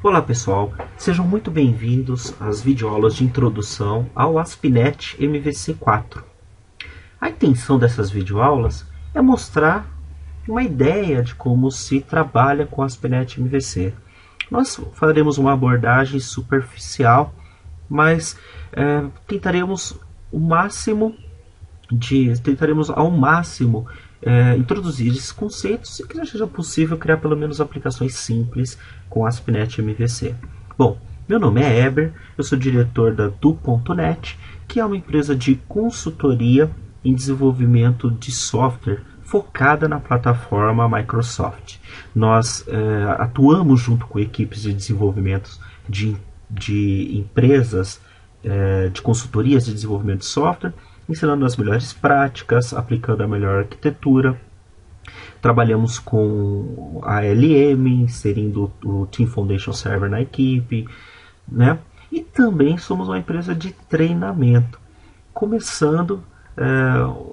Olá pessoal, sejam muito bem-vindos às videoaulas de introdução ao ASP.NET MVC4. A intenção dessas videoaulas é mostrar uma ideia de como se trabalha com ASP.NET MVC. Nós faremos uma abordagem superficial, mas tentaremos ao máximo introduzir esses conceitos e que seja possível criar pelo menos aplicações simples com ASP.NET MVC. Bom, meu nome é Eber, eu sou diretor da Do.NET, que é uma empresa de consultoria em desenvolvimento de software focada na plataforma Microsoft. Nós atuamos junto com equipes de desenvolvimento de empresas de consultorias de desenvolvimento de software, ensinando as melhores práticas, aplicando a melhor arquitetura. Trabalhamos com a ALM, inserindo o Team Foundation Server na equipe, né? E também somos uma empresa de treinamento.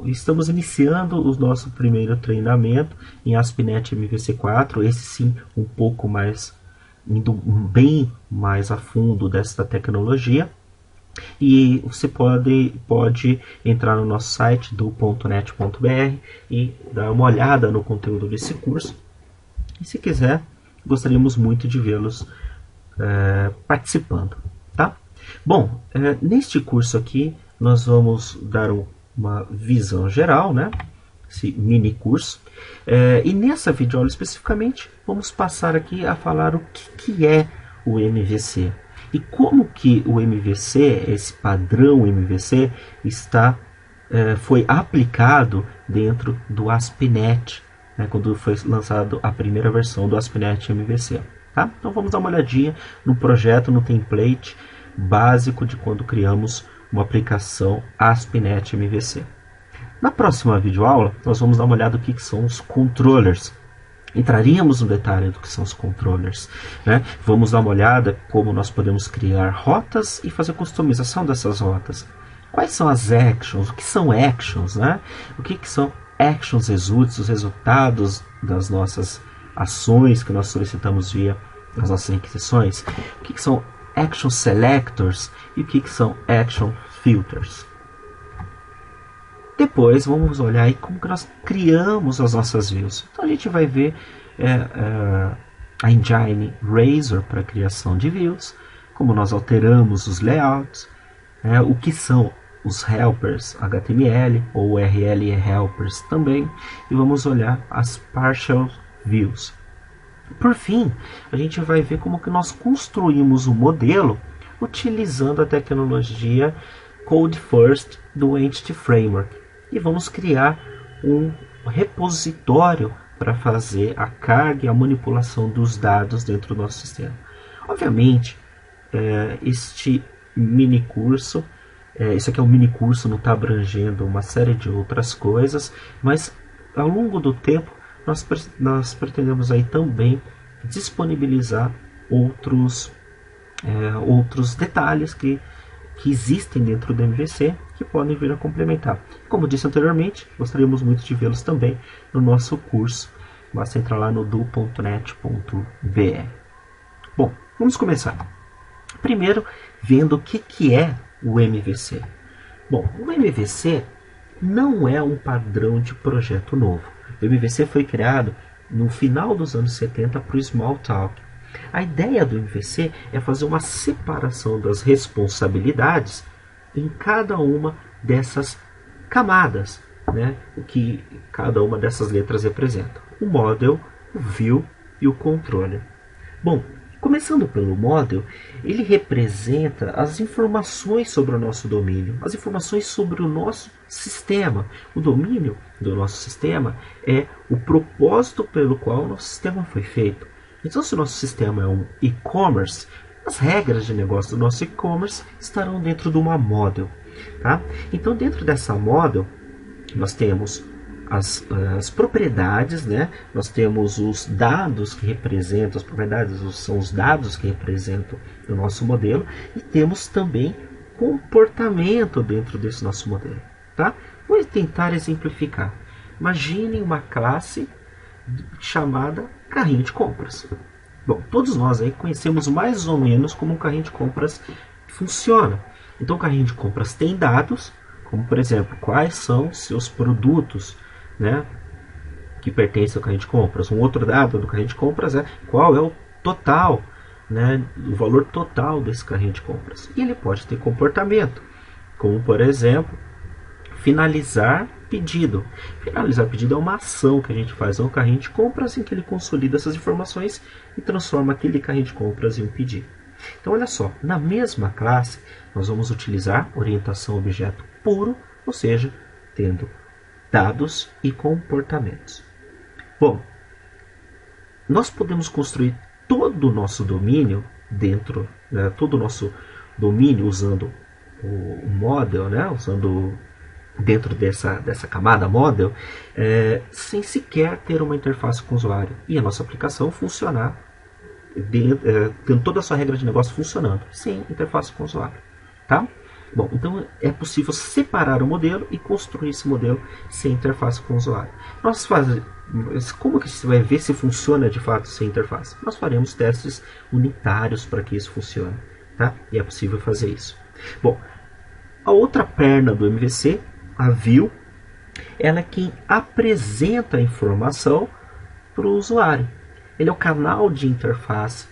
Estamos iniciando o nosso primeiro treinamento em ASP.NET MVC4, esse sim um pouco mais, indo bem mais a fundo desta tecnologia. E você pode entrar no nosso site do.net.br e dar uma olhada no conteúdo desse curso. E se quiser, gostaríamos muito de vê-los participando. Tá? Bom, neste curso aqui nós vamos dar uma visão geral, né? Esse mini curso. E nessa videoaula especificamente vamos passar aqui a falar o que é o MVC. E como que o MVC, esse padrão MVC, foi aplicado dentro do ASP.NET, né, quando foi lançado a primeira versão do ASP.NET MVC. Tá? Então vamos dar uma olhadinha no projeto, no template básico de quando criamos uma aplicação ASP.NET MVC. Na próxima videoaula, nós vamos dar uma olhada no que são os controllers. Entraríamos no detalhe do que são os controllers, né? Vamos dar uma olhada como nós podemos criar rotas e fazer customização dessas rotas. Quais são as actions? O que são actions, né? O que são actions results, os resultados das nossas ações que nós solicitamos via as nossas requisições? O que são action selectors e o que são action filters? Depois vamos olhar aí como que nós criamos as nossas views. Então a gente vai ver a engine Razor para a criação de views, como nós alteramos os layouts, o que são os helpers HTML ou URL helpers também, e vamos olhar as partial views. Por fim, a gente vai ver como que nós construímos o modelo utilizando a tecnologia Code First do Entity Framework. E vamos criar um repositório para fazer a carga e a manipulação dos dados dentro do nosso sistema. Obviamente, este mini curso, isso aqui é um mini curso, não está abrangendo uma série de outras coisas, mas ao longo do tempo nós pretendemos aí também disponibilizar outros detalhes que existem dentro do MVC que podem vir a complementar. Como disse anteriormente, gostaríamos muito de vê-los também no nosso curso. Basta entrar lá no do.net.br. Bom, vamos começar. Primeiro, vendo o que é o MVC. Bom, o MVC não é um padrão de projeto novo. O MVC foi criado no final dos anos 70 para o Smalltalk. A ideia do MVC é fazer uma separação das responsabilidades em cada uma dessas camadas, né? O que cada uma dessas letras representa. O model, o view e o controller. Bom, começando pelo model, ele representa as informações sobre o nosso domínio, as informações sobre o nosso sistema. O domínio do nosso sistema é o propósito pelo qual o nosso sistema foi feito. Então, se o nosso sistema é um e-commerce, as regras de negócio do nosso e-commerce estarão dentro de uma model. Tá? Então, dentro dessa model, nós temos as propriedades, né? Nós temos os dados que representam, as propriedades são os dados que representam o nosso modelo, e temos também comportamento dentro desse nosso modelo. Tá? Vou tentar exemplificar. Imagine uma classe chamada carrinho de compras. Bom, todos nós aí conhecemos mais ou menos como um carrinho de compras funciona. Então, o carrinho de compras tem dados, como por exemplo, quais são seus produtos, né, que pertencem ao carrinho de compras. Um outro dado do carrinho de compras é qual é o total, né, o valor total desse carrinho de compras. E ele pode ter comportamento, como por exemplo, finalizar pedido. Finalizar pedido é uma ação que a gente faz no carrinho de compras em que ele consolida essas informações e transforma aquele carrinho de compras em um pedido. Então, olha só, na mesma classe, nós vamos utilizar orientação objeto puro, ou seja, tendo dados e comportamentos. Bom, nós podemos construir todo o nosso domínio dentro, né, todo o nosso domínio usando o model, né, usando dentro dessa camada model, sem sequer ter uma interface com o usuário. E a nossa aplicação funcionar, tendo toda a sua regra de negócio funcionando, sem interface com o usuário. Tá? Bom, então é possível separar o modelo e construir esse modelo sem interface com o usuário. Como que você vai ver se funciona de fato sem interface? Nós faremos testes unitários para que isso funcione. Tá? E é possível fazer isso. Bom, a outra perna do MVC, a view, ela é quem apresenta a informação para o usuário. Ele é o canal de interface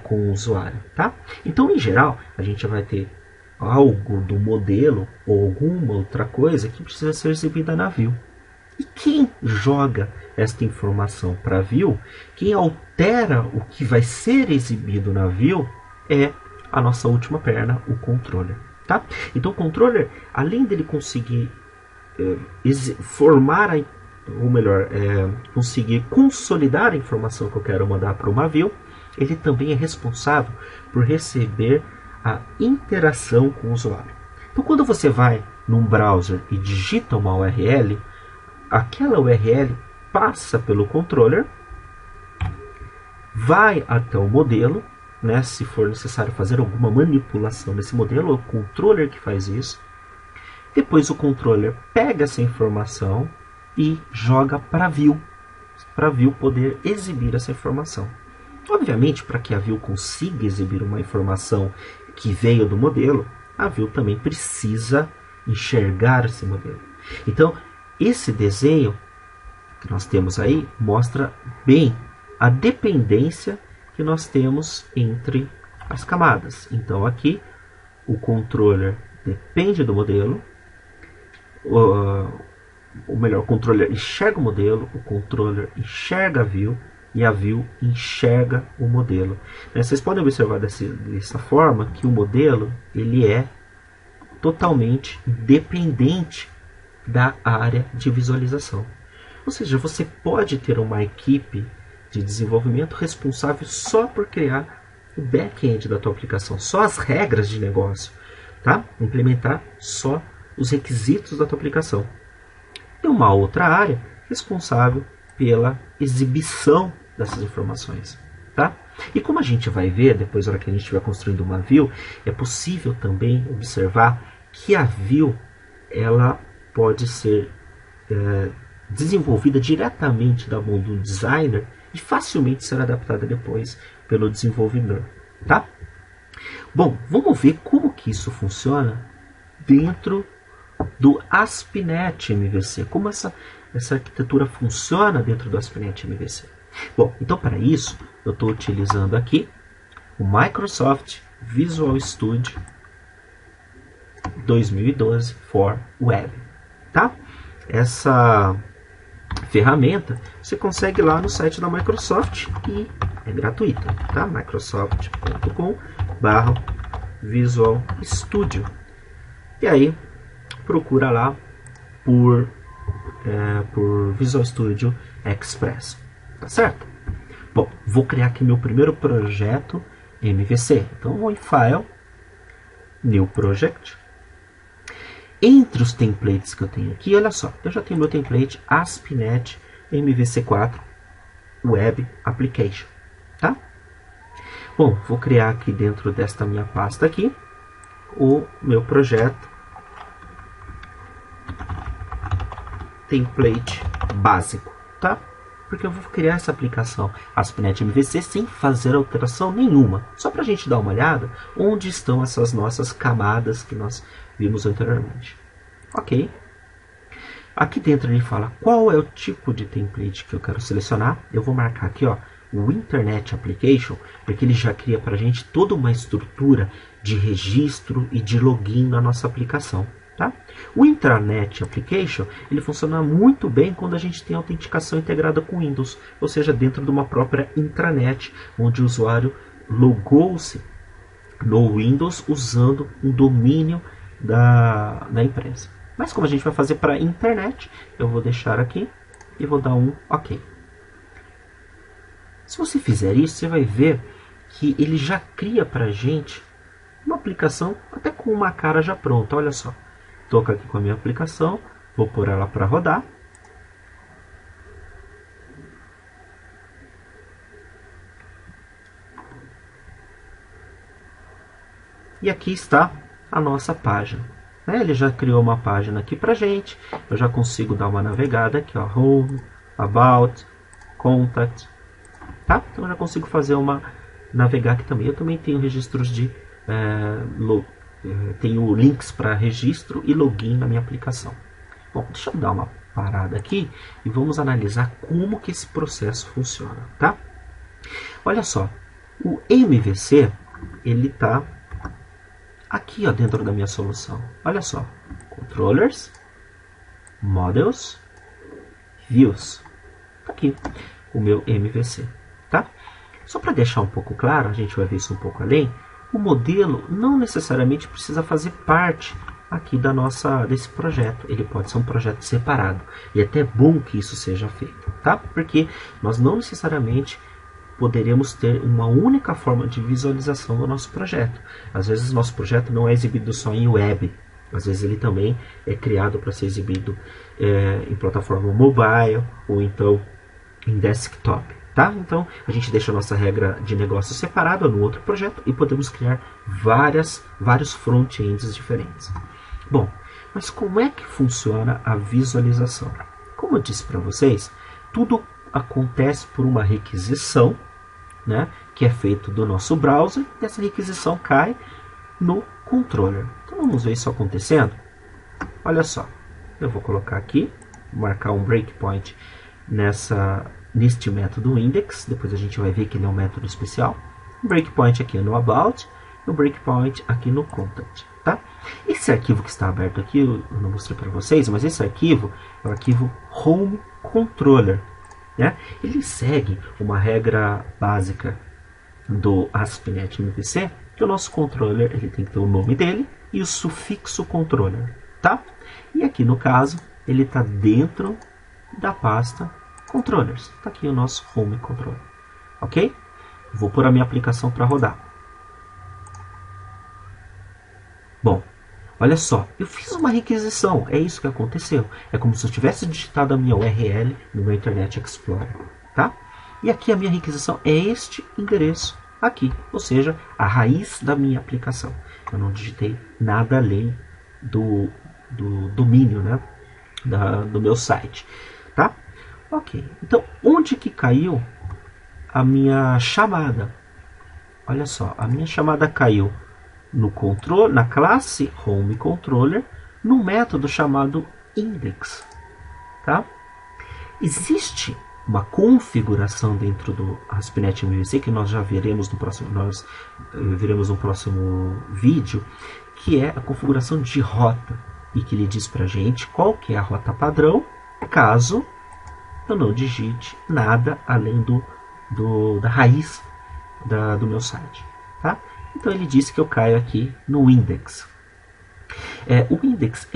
com o usuário. Tá? Então, em geral, a gente vai ter algo do modelo ou alguma outra coisa que precisa ser exibida na view. E quem joga esta informação para a view, quem altera o que vai ser exibido na view, é a nossa última perna, o controller. Tá? Então o controller, além dele conseguir conseguir consolidar a informação que eu quero mandar para uma view, ele também é responsável por receber a interação com o usuário. Então quando você vai num browser e digita uma URL, aquela URL passa pelo controller, vai até o modelo, né, se for necessário fazer alguma manipulação nesse modelo, é o controller que faz isso. Depois o controller pega essa informação e joga para a view poder exibir essa informação. Obviamente, para que a view consiga exibir uma informação que veio do modelo, a view também precisa enxergar esse modelo. Então, esse desenho que nós temos aí mostra bem a dependência que nós temos entre as camadas. Então aqui o controller depende do modelo, o controller enxerga o modelo, o controller enxerga a view e a view enxerga o modelo. Vocês podem observar dessa forma que o modelo ele é totalmente dependente da área de visualização. Ou seja, você pode ter uma equipe de desenvolvimento responsável só por criar o back-end da tua aplicação, só as regras de negócio, tá? Implementar só os requisitos da tua aplicação. E uma outra área responsável pela exibição dessas informações, tá? E como a gente vai ver depois, na hora que a gente estiver construindo uma view, é possível também observar que a view ela pode ser desenvolvida diretamente da mão do designer e facilmente ser adaptada depois pelo desenvolvedor, tá? Bom, vamos ver como que isso funciona dentro do ASP.NET MVC, como essa arquitetura funciona dentro do ASP.NET MVC. Bom, então para isso eu estou utilizando aqui o Microsoft Visual Studio 2012 for Web, tá? Essa ferramenta você consegue lá no site da Microsoft e é gratuita, tá? microsoft.com/Visual Studio. E aí procura lá por Visual Studio Express, tá certo? Bom, vou criar aqui meu primeiro projeto MVC. Então vou em File, New Project. Entre os templates que eu tenho aqui, olha só, eu já tenho meu template ASP.NET MVC4 Web Application, tá? Bom, vou criar aqui dentro desta minha pasta aqui o meu projeto template básico, tá? Porque eu vou criar essa aplicação ASP.NET MVC sem fazer alteração nenhuma. Só para a gente dar uma olhada onde estão essas nossas camadas que nós vimos anteriormente. Ok. Aqui dentro ele fala qual é o tipo de template que eu quero selecionar. Eu vou marcar aqui, ó, o Internet Application, porque ele já cria para a gente toda uma estrutura de registro e de login na nossa aplicação. Tá? O Intranet Application ele funciona muito bem quando a gente tem autenticação integrada com Windows, ou seja, dentro de uma própria intranet, onde o usuário logou-se no Windows usando um domínio da empresa. Mas como a gente vai fazer para a internet, eu vou deixar aqui e vou dar um OK. Se você fizer isso, você vai ver que ele já cria para a gente uma aplicação até com uma cara já pronta. Olha só. Estou aqui com a minha aplicação, vou pôr ela para rodar. E aqui está a nossa página. Ele já criou uma página aqui para gente. Eu já consigo dar uma navegada aqui, ó, Home, About, Contact. Tá? Então eu já consigo fazer uma navegar aqui também. Eu também tenho registros de tenho links para registro e login na minha aplicação. Bom, deixa eu dar uma parada aqui e vamos analisar como que esse processo funciona, tá? Olha só, o MVC ele tá aqui, ó, dentro da minha solução. Olha só, Controllers, Models, Views. Tá aqui o meu MVC, tá? Só para deixar um pouco claro, a gente vai ver isso um pouco além. O modelo não necessariamente precisa fazer parte aqui desse projeto. Ele pode ser um projeto separado. E é até bom que isso seja feito, tá? Porque nós não necessariamente poderemos ter uma única forma de visualização do nosso projeto. Às vezes o nosso projeto não é exibido só em web. Às vezes ele também é criado para ser exibido em plataforma mobile ou então em desktop. Tá? Então a gente deixa a nossa regra de negócio separada no outro projeto e podemos criar vários front-ends diferentes. Bom, mas como é que funciona a visualização? Como eu disse para vocês, tudo acontece por uma requisição, né, que é feito do nosso browser, e essa requisição cai no controller. Então vamos ver isso acontecendo? Olha só, eu vou colocar aqui, marcar um breakpoint neste método index, depois a gente vai ver que ele é um método especial. Um breakpoint aqui no about, e um breakpoint aqui no contact, tá? Esse arquivo que está aberto aqui, eu não mostrei para vocês, mas esse arquivo é o arquivo home controller, né? Ele segue uma regra básica do ASP.NET MVC, que o nosso controller ele tem que ter o nome dele e o sufixo controller, tá? E aqui no caso, ele está dentro da pasta Controllers. Está aqui o nosso Home Controller. Ok? Vou pôr a minha aplicação para rodar. Bom, olha só. Eu fiz uma requisição. É isso que aconteceu. É como se eu tivesse digitado a minha URL no meu Internet Explorer. Tá? E aqui a minha requisição é este endereço aqui. Ou seja, a raiz da minha aplicação. Eu não digitei nada além do domínio, né? Do meu site. Tá? Ok, então onde que caiu a minha chamada? Olha só, a minha chamada caiu na classe Home Controller, no método chamado Index. Tá? Existe uma configuração dentro do ASP.NET MVC que nós já veremos no próximo vídeo, que é a configuração de rota e que lhe diz para a gente qual que é a rota padrão caso eu não digite nada além da raiz do meu site. Tá? Então ele disse que eu caio aqui no index. O index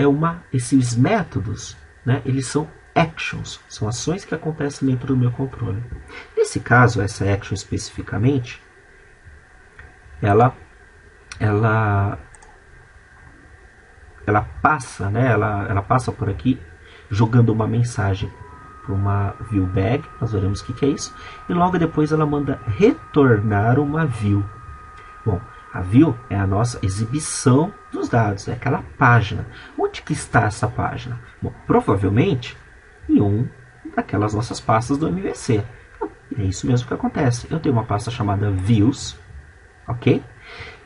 esses métodos, né, eles são actions, são ações que acontecem dentro do meu controle. Nesse caso, essa action especificamente, ela passa, né, ela passa por aqui jogando uma mensagem para uma view bag, nós veremos o que é isso, e logo depois ela manda retornar uma view. Bom, a view é a nossa exibição dos dados, é aquela página. Onde que está essa página? Bom, provavelmente em um daquelas nossas pastas do MVC. É isso mesmo que acontece. Eu tenho uma pasta chamada Views, ok?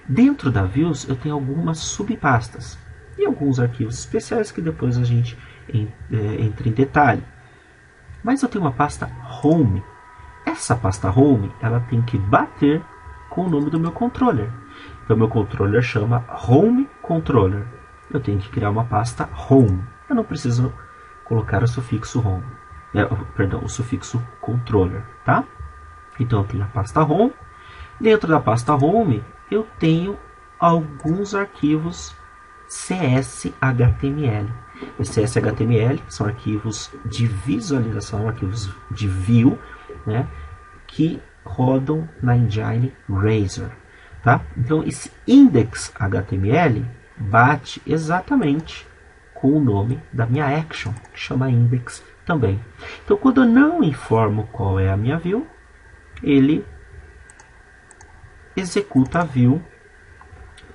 Dentro da Views eu tenho algumas subpastas e alguns arquivos especiais que depois a gente entra em detalhe. Mas eu tenho uma pasta Home. Essa pasta Home, ela tem que bater com o nome do meu controller. Então meu controller chama Home Controller. Eu tenho que criar uma pasta Home. Eu não preciso colocar o sufixo Home. Perdão, o sufixo Controller, tá? Então eu tenho a pasta Home. Dentro da pasta Home, eu tenho alguns arquivos CSHTML. Os CSHTML são arquivos de visualização, arquivos de view, né, que rodam na engine Razor, tá? Então esse index.html bate exatamente com o nome da minha action, que chama index também. Então quando eu não informo qual é a minha view, ele executa a view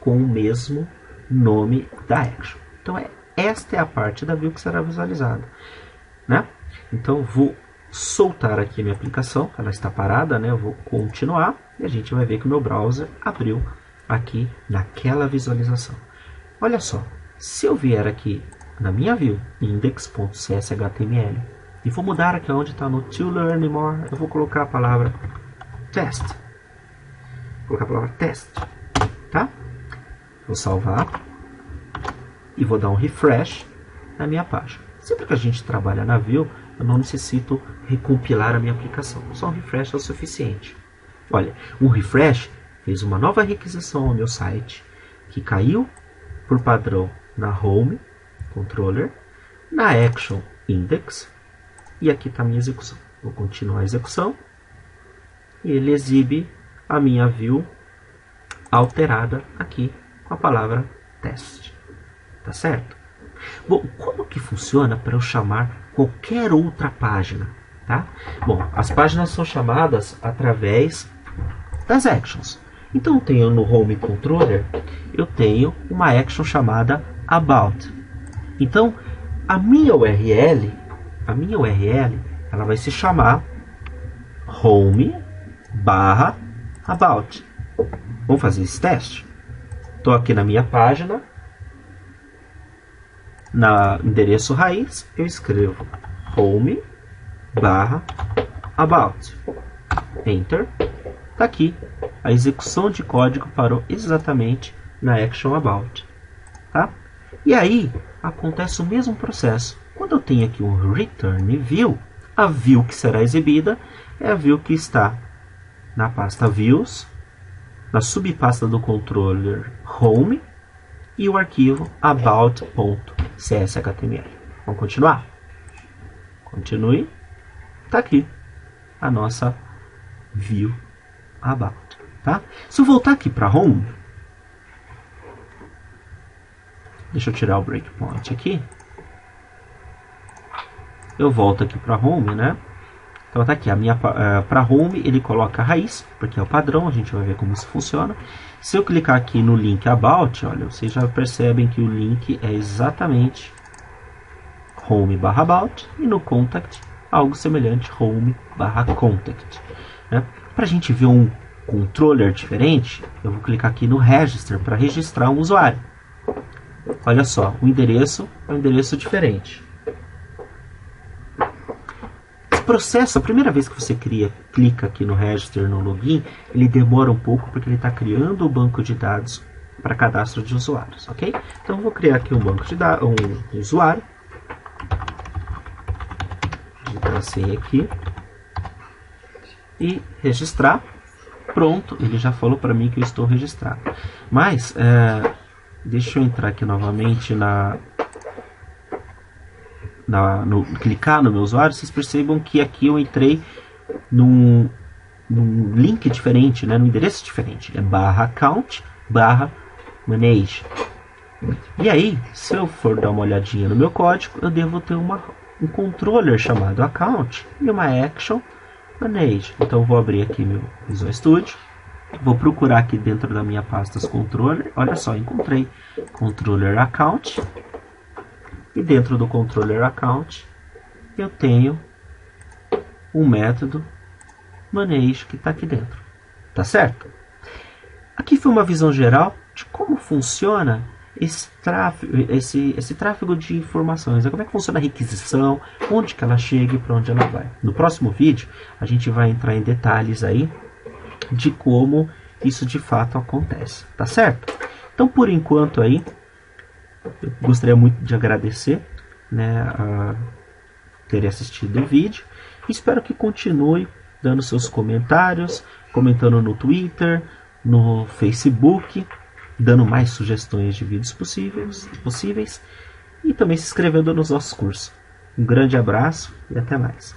com o mesmo nome da action. Então esta é a parte da view que será visualizada, né? Então vou soltar aqui a minha aplicação, ela está parada, né? Eu vou continuar e a gente vai ver que o meu browser abriu aqui naquela visualização. Olha só, se eu vier aqui na minha view index.cshtml e vou mudar aqui onde está no to learn more, eu vou colocar a palavra test. Vou colocar a palavra test, tá? Vou salvar e vou dar um refresh na minha página. Sempre que a gente trabalha na view, eu não necessito recompilar a minha aplicação. Só um refresh é o suficiente. Olha, um refresh fez uma nova requisição ao meu site, que caiu por padrão na Home Controller, na Action Index, e aqui está a minha execução. Vou continuar a execução, e ele exibe a minha view alterada aqui com a palavra test. Tá certo? Bom, como que funciona para eu chamar qualquer outra página? Tá? Bom, as páginas são chamadas através das actions. Então eu tenho no Home Controller, eu tenho uma action chamada About. Então a minha URL, ela vai se chamar Home/About. Vamos fazer esse teste? Estou aqui na minha página. Na endereço raiz, eu escrevo Home/About. Enter. Está aqui. A execução de código parou exatamente na Action About. Tá? E aí, acontece o mesmo processo. Quando eu tenho aqui um Return View, a view que será exibida é a view que está na pasta Views, na subpasta do controller Home, e o arquivo about.cshtml. Vamos continuar? Continue. Está aqui a nossa view about. Tá? Se eu voltar aqui para Home, deixa eu tirar o breakpoint aqui. Eu volto aqui para Home, né? Então tá aqui, a minha para Home ele coloca a raiz, porque é o padrão, a gente vai ver como isso funciona. Se eu clicar aqui no link About, olha, vocês já percebem que o link é exatamente Home/About, e no Contact algo semelhante, Home/Contact. Né? Para a gente ver um controller diferente, eu vou clicar aqui no Register para registrar um usuário. Olha só, o endereço é um endereço diferente. Processo, a primeira vez que você clica aqui no Register, no Login, ele demora um pouco porque ele está criando o banco de dados para cadastro de usuários, ok? Então eu vou criar aqui um banco de dados, um usuário, digitar a senha aqui e registrar. Pronto, ele já falou para mim que eu estou registrado. Mas deixa eu entrar aqui novamente clicar no meu usuário. Vocês percebam que aqui eu entrei num link diferente, né, num endereço diferente, é /account/manage. E aí, se eu for dar uma olhadinha no meu código, eu devo ter um controller chamado account e uma action manage. Então eu vou abrir aqui meu Visual Studio, vou procurar aqui dentro da minha pasta controller. Olha só, encontrei controller account. E dentro do controller account eu tenho um método manejo que está aqui dentro. Tá certo? Aqui foi uma visão geral de como funciona esse tráfego de informações. Como é que funciona a requisição, onde que ela chega e para onde ela vai. No próximo vídeo, a gente vai entrar em detalhes aí de como isso de fato acontece. Tá certo? Então, por enquanto aí, eu gostaria muito de agradecer, né, a ter assistido o vídeo. Espero que continue dando seus comentários, comentando no Twitter, no Facebook, dando mais sugestões de vídeos possíveis e também se inscrevendo nos nossos cursos. Um grande abraço e até mais.